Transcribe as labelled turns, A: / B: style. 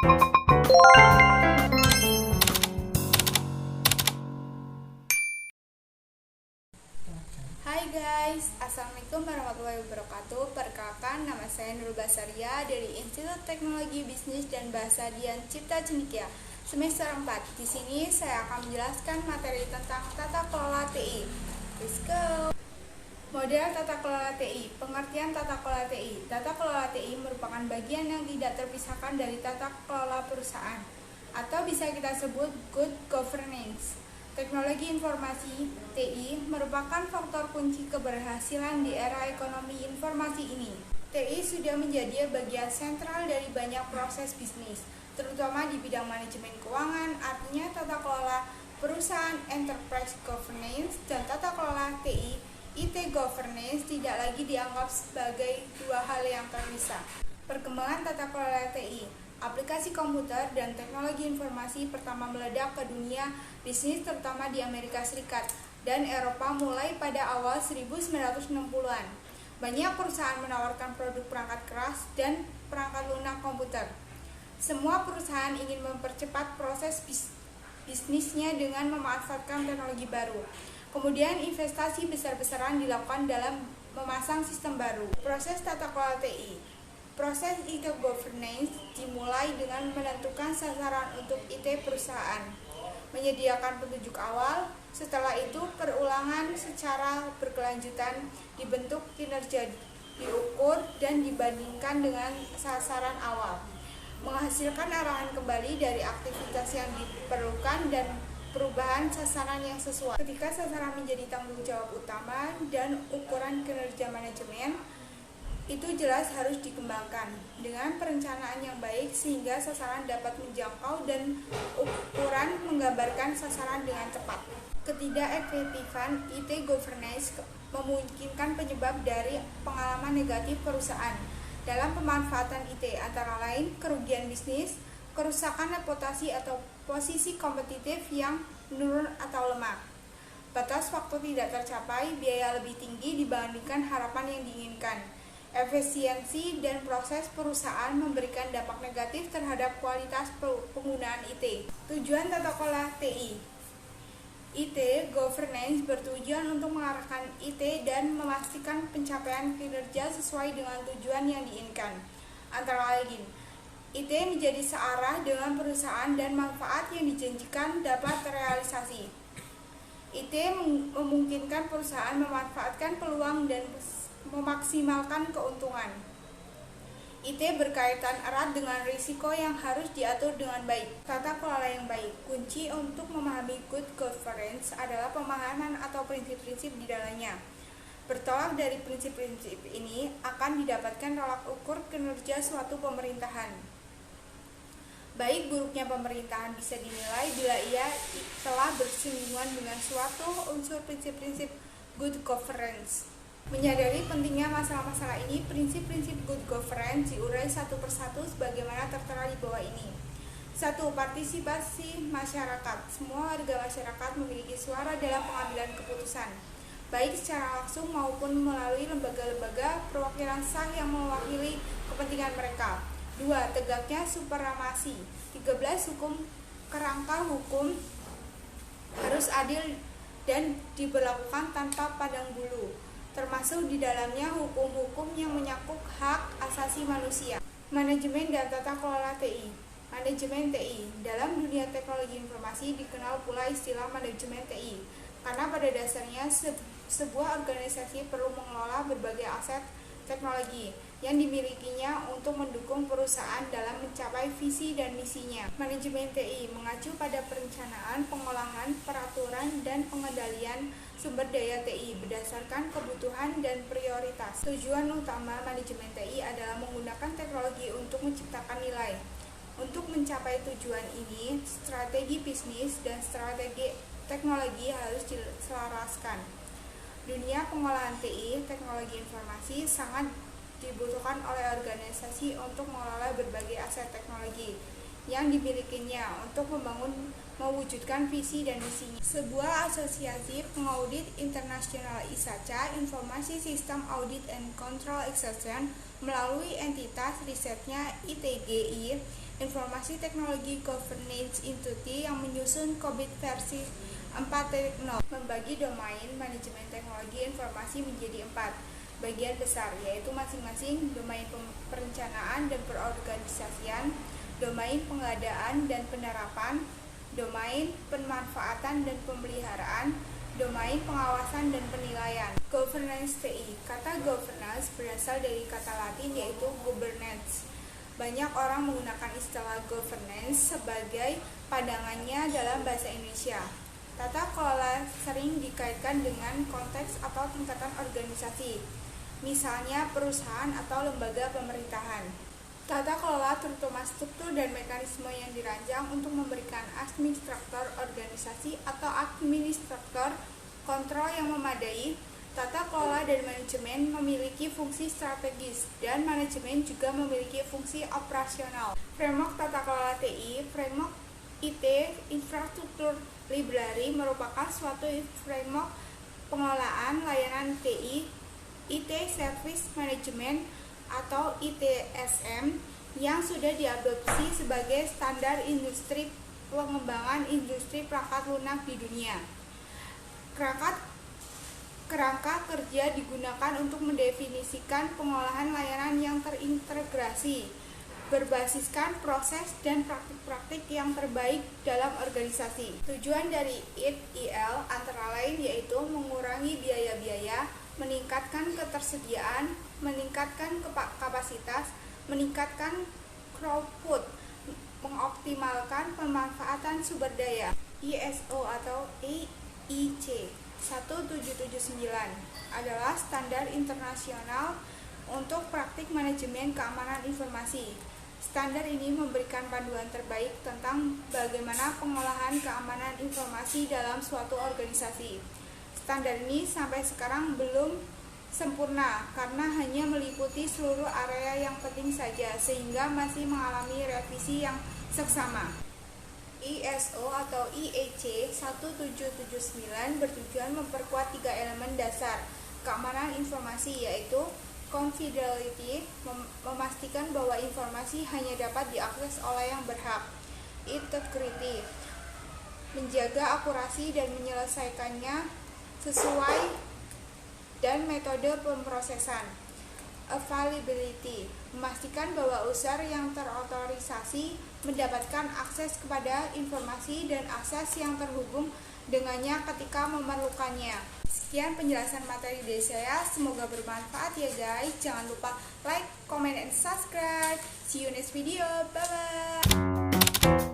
A: Hai guys, Assalamualaikum warahmatullahi wabarakatuh. Perkenalkan, nama saya Nurul Basaria dari Institut Teknologi Bisnis dan Bahasa Dian Cipta Cendekia semester 4. Di sini saya akan menjelaskan materi tentang tata kelola TI. Let's go. Model tata kelola TI. Pengertian tata kelola TI. Tata kelola TI merupakan bagian yang tidak terpisahkan dari tata kelola perusahaan, atau bisa kita sebut good governance. Teknologi informasi (TI) merupakan faktor kunci keberhasilan di era ekonomi informasi ini. TI sudah menjadi bagian sentral dari banyak proses bisnis, terutama di bidang manajemen keuangan. Artinya tata kelola perusahaan enterprise governance dan tata kelola TI IT governance tidak lagi dianggap sebagai dua hal yang terpisah. Perkembangan tata kelola TI. Aplikasi komputer dan teknologi informasi pertama meledak ke dunia bisnis, terutama di Amerika Serikat dan Eropa mulai pada awal 1960-an. Banyak perusahaan menawarkan produk perangkat keras dan perangkat lunak komputer. Semua perusahaan ingin mempercepat proses bisnisnya dengan memanfaatkan teknologi baru. Kemudian investasi besar-besaran dilakukan dalam memasang sistem baru. Proses tata kelola TI. Proses IT governance dimulai dengan menentukan sasaran untuk IT perusahaan, menyediakan petunjuk awal. Setelah itu perulangan secara berkelanjutan, dibentuk kinerja, diukur dan dibandingkan dengan sasaran awal, menghasilkan arahan kembali dari aktivitas yang diperlukan dan perubahan sasaran yang sesuai. Ketika sasaran menjadi tanggung jawab utama dan ukuran kinerja manajemen, itu jelas harus dikembangkan dengan perencanaan yang baik sehingga sasaran dapat menjangkau dan ukuran menggambarkan sasaran dengan tepat. Ketidakefektifan IT governance memungkinkan penyebab dari pengalaman negatif perusahaan dalam pemanfaatan IT, antara lain kerugian bisnis, kerusakan reputasi atau posisi kompetitif yang menurun atau lemah, batas waktu tidak tercapai, biaya lebih tinggi dibandingkan harapan yang diinginkan, efisiensi dan proses perusahaan memberikan dampak negatif terhadap kualitas penggunaan IT. Tujuan tata kelola TI. IT governance bertujuan untuk mengarahkan IT dan memastikan pencapaian kinerja sesuai dengan tujuan yang diinginkan. Antara lain, IT menjadi searah dengan perusahaan dan manfaat yang dijanjikan dapat terrealisasi. IT memungkinkan perusahaan memanfaatkan peluang dan memaksimalkan keuntungan. IT berkaitan erat dengan risiko yang harus diatur dengan baik. Tata kelola yang baik. Kunci untuk memahami good governance adalah pemahaman atau prinsip-prinsip di dalamnya. Bertolak dari prinsip-prinsip ini akan didapatkan tolak ukur kinerja suatu pemerintahan. Baik buruknya pemerintahan bisa dinilai bila ia telah bersinggungan dengan suatu unsur prinsip-prinsip good governance. Menyadari pentingnya masalah-masalah ini, prinsip-prinsip good governance diurai satu persatu sebagaimana tertera di bawah ini. 1. Partisipasi masyarakat. Semua warga masyarakat memiliki suara dalam pengambilan keputusan, baik secara langsung maupun melalui lembaga-lembaga perwakilan sah yang mewakili kepentingan mereka. 2. Tegaknya supremasi. 13. Kerangka hukum harus adil dan diberlakukan tanpa pandang bulu, termasuk di dalamnya hukum-hukum yang menyangkut hak asasi manusia. Manajemen dan tata kelola TI. Manajemen TI. Dalam dunia teknologi informasi dikenal pula istilah manajemen TI, karena pada dasarnya sebuah organisasi perlu mengelola berbagai aset teknologi yang dimilikinya untuk mendukung perusahaan dalam mencapai visi dan misinya. Manajemen TI mengacu pada perencanaan, pengolahan, peraturan, dan pengendalian sumber daya TI berdasarkan kebutuhan dan prioritas. Tujuan utama manajemen TI adalah menggunakan teknologi untuk menciptakan nilai. Untuk mencapai tujuan ini, strategi bisnis dan strategi teknologi harus diselaraskan. Dunia pengolahan TI, teknologi informasi, sangat dibutuhkan oleh organisasi untuk mengelola berbagai aset teknologi yang dimilikinya untuk mewujudkan visi dan misinya. Sebuah asosiasi pengaudit internasional ISACA, Informasi Sistem Audit and Control Association, melalui entitas risetnya ITGI, Informasi Teknologi Governance Institute yang menyusun COBIT versi 4.0, membagi domain manajemen teknologi informasi menjadi 4 bagian besar, yaitu masing-masing domain perencanaan dan perorganisasian, domain pengadaan dan penerapan, domain pemanfaatan dan pemeliharaan, domain pengawasan dan penilaian. Governance TI. Kata governance berasal dari kata Latin yaitu governance. Banyak orang menggunakan istilah governance sebagai pandangannya dalam bahasa Indonesia. Tata kelola sering dikaitkan dengan konteks atau tingkatan organisasi, misalnya perusahaan atau lembaga pemerintahan. Tata kelola terutama struktur dan mekanisme yang dirancang untuk memberikan administrator organisasi atau administrator kontrol yang memadai. Tata kelola dan manajemen memiliki fungsi strategis, dan manajemen juga memiliki fungsi operasional. Framework tata kelola TI. Framework IT Infrastructure Library merupakan suatu framework pengelolaan layanan TI, IT Service Management atau ITSM, yang sudah diadopsi sebagai standar industri pengembangan industri perangkat lunak di dunia. Kerangka kerja digunakan untuk mendefinisikan pengolahan layanan yang terintegrasi, berbasiskan proses dan praktik-praktik yang terbaik dalam organisasi. Tujuan dari ITIL antara lain yaitu mengurangi biaya-biaya, meningkatkan ketersediaan, meningkatkan kapasitas, meningkatkan throughput, mengoptimalkan pemanfaatan sumber daya. ISO atau EIC 1779 adalah standar internasional untuk praktik manajemen keamanan informasi. Standar ini memberikan panduan terbaik tentang bagaimana pengolahan keamanan informasi dalam suatu organisasi. Standar ini sampai sekarang belum sempurna karena hanya meliputi seluruh area yang penting saja, sehingga masih mengalami revisi yang seksama. ISO atau IEC 1779 bertujuan memperkuat 3 elemen dasar keamanan informasi, yaitu confidentiality, memastikan bahwa informasi hanya dapat diakses oleh yang berhak; integrity, menjaga akurasi dan menyelesaikannya sesuai dan metode pemrosesan; availability, memastikan bahwa user yang terotorisasi mendapatkan akses kepada informasi dan akses yang terhubung dengannya ketika memerlukannya. Sekian penjelasan materi dari saya, semoga bermanfaat ya guys. Jangan lupa like, comment, and subscribe. See you next video. Bye bye.